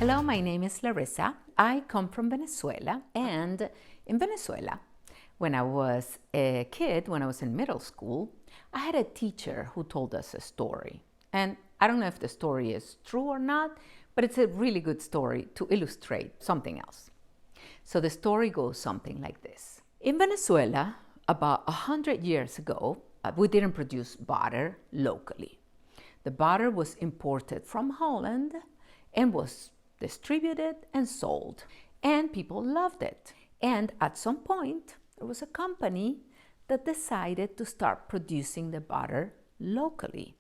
Hello, my name is Larissa. I come from Venezuela, and in Venezuela, when I was a kid, when I was in middle school, I had a teacher who told us a story. And I don't know if the story is true or not, but it's a really good story to illustrate something else. So the story goes something like this. In Venezuela, about 100 years ago, we didn't produce butter locally. The butter was imported from Holland and was distributed and sold, and people loved it. And at some point, there was a company that decided to start producing the butter locally.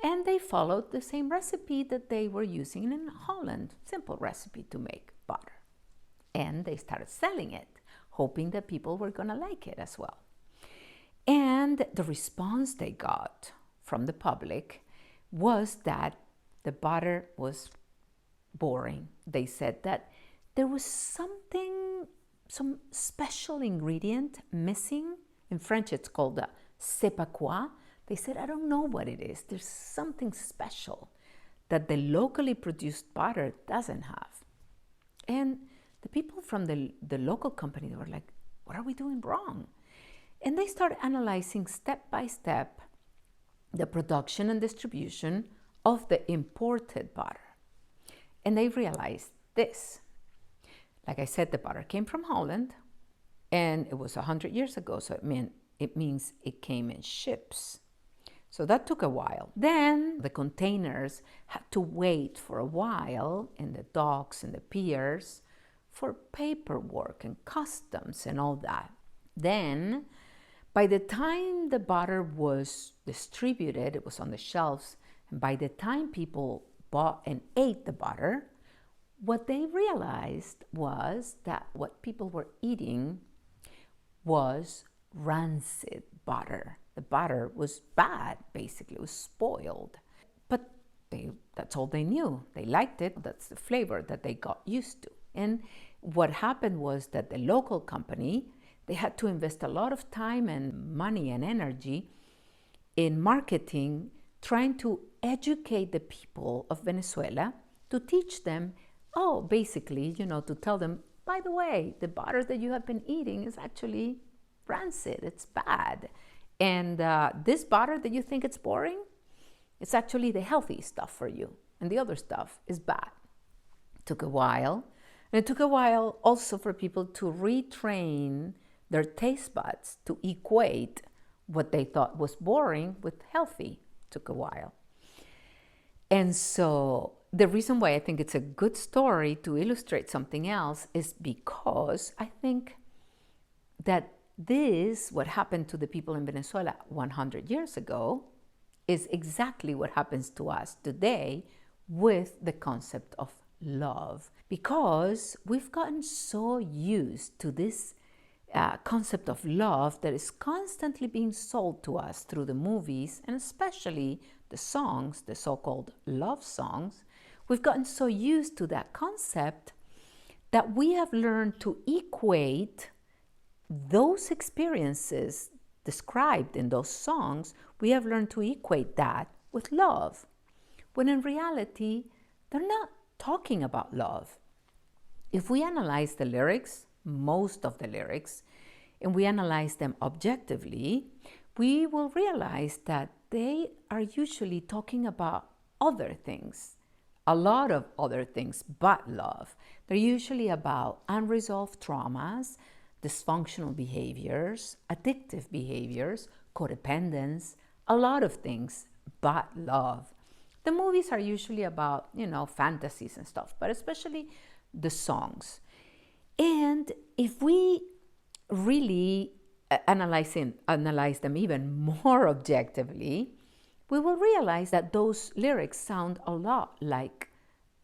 And they followed the same recipe that they were using in Holland, simple recipe to make butter. And they started selling it, hoping that people were gonna like it as well. And the response they got from the public was that the butter was boring. They said that there was some special ingredient missing. In French, it's called the c'est pas quoi. They said, I don't know what it is. There's something special that the locally produced butter doesn't have. And the people from the local company, they were like, what are we doing wrong? And they started analyzing step by step the production and distribution of the imported butter. And they realized this. Like I said, the butter came from Holland, and it was 100 years ago, so it means it came in ships. So that took a while. Then the containers had to wait for a while in the docks and the piers for paperwork and customs and all that. Then, by the time the butter was distributed, it was on the shelves, and by the time people bought and ate the butter, what they realized was that what people were eating was rancid butter. The butter was bad, basically, it was spoiled. But that's all they knew. They liked it, that's the flavor that they got used to. And what happened was that the local company, they had to invest a lot of time and money and energy in marketing, trying to educate the people of Venezuela, to teach them, basically, to tell them, by the way, the butter that you have been eating is actually rancid, it's bad. And this butter that you think it's boring, it's actually the healthy stuff for you, and the other stuff is bad. It took a while, and it took a while also for people to retrain their taste buds to equate what they thought was boring with healthy. It took a while. And so the reason why I think it's a good story to illustrate something else is because I think that what happened to the people in Venezuela 100 years ago, is exactly what happens to us today with the concept of love. Because we've gotten so used to this concept of love that is constantly being sold to us through the movies, and especially the songs, the so-called love songs. We've gotten so used to that concept that we have learned to equate those experiences described in those songs, we have learned to equate that with love, when in reality, they're not talking about love. If we analyze the lyrics, most of the lyrics, and we analyze them objectively, we will realize that they are usually talking about other things, a lot of other things but love. They're usually about unresolved traumas, dysfunctional behaviors, addictive behaviors, codependence, a lot of things but love. The movies are usually about, fantasies and stuff, but especially the songs. And if we really analyze them even more objectively, we will realize that those lyrics sound a lot like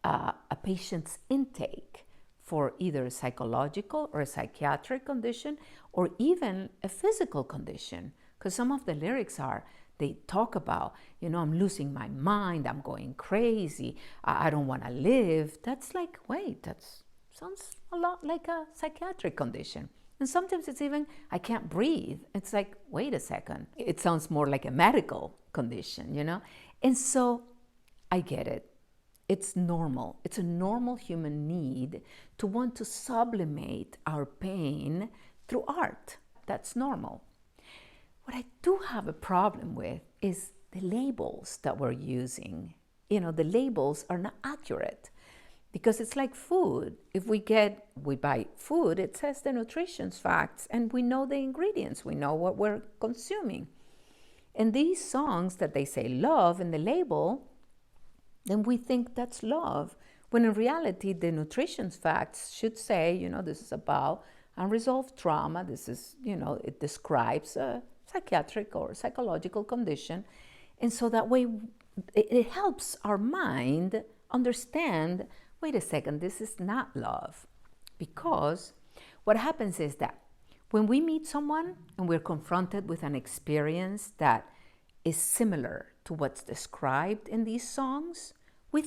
a patient's intake for either a psychological or a psychiatric condition, or even a physical condition. Because some of the lyrics they talk about, I'm losing my mind, I'm going crazy, I don't want to live. That's like, wait, that sounds a lot like a psychiatric condition. And sometimes it's even, I can't breathe. It's like, wait a second. It sounds more like a medical condition, And so I get it. it's normal. It's a normal human need to want to sublimate our pain through art. That's normal. What I do have a problem with is the labels that we're using. The labels are not accurate because it's like food. If we buy food, it says the nutrition facts and we know the ingredients, we know what we're consuming. And these songs that they say love in the label, then we think that's love, when in reality the nutrition facts should say, this is about unresolved trauma, this is, it describes a psychiatric or psychological condition. And so that way it helps our mind understand, wait a second, this is not love. Because what happens is that when we meet someone and we're confronted with an experience that is similar to what's described in these songs, we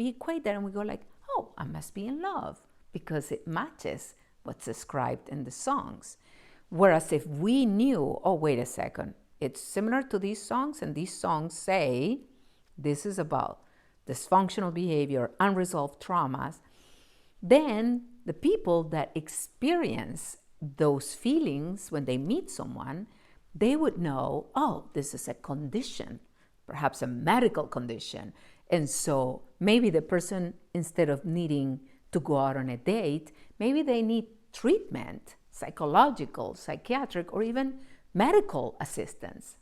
equate that and we go like, oh, I must be in love because it matches what's described in the songs. Whereas if we knew, oh, wait a second, it's similar to these songs and these songs say this is about dysfunctional behavior, unresolved traumas, then the people that experience those feelings when they meet someone, they would know, oh, this is a condition, perhaps a medical condition. And so maybe the person, instead of needing to go out on a date, maybe they need treatment, psychological, psychiatric, or even medical assistance.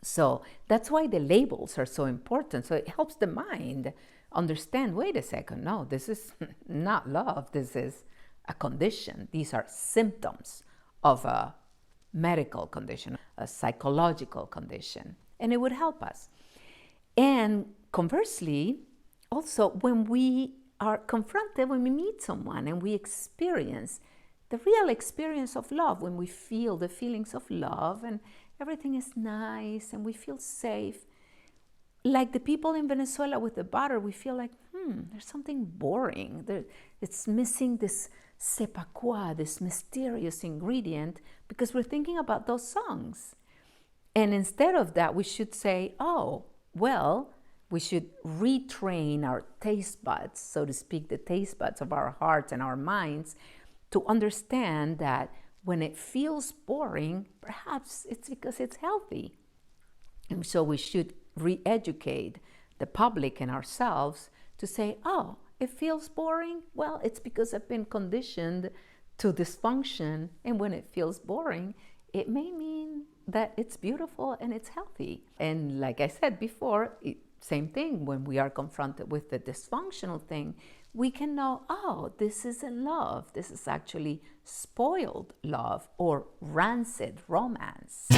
So that's why the labels are so important. So it helps the mind understand, wait a second, no, this is not love, this is a condition. These are symptoms of a medical condition, a psychological condition, and it would help us. And conversely, also when we are confronted, when we meet someone and we experience the real experience of love, when we feel the feelings of love and everything is nice and we feel safe, like the people in Venezuela with the butter, we feel like, there's something boring. It's missing this sepacua, this mysterious ingredient, because we're thinking about those songs. And instead of that, we should say, oh, well, we should retrain our taste buds, so to speak, the taste buds of our hearts and our minds, to understand that when it feels boring, perhaps it's because it's healthy. And so we should re-educate the public and ourselves to say, oh, it feels boring? Well, it's because I've been conditioned to dysfunction. And when it feels boring, it may mean that it's beautiful and it's healthy. And like I said before, same thing, when we are confronted with the dysfunctional thing, we can know, oh, this isn't love. This is actually spoiled love or rancid romance.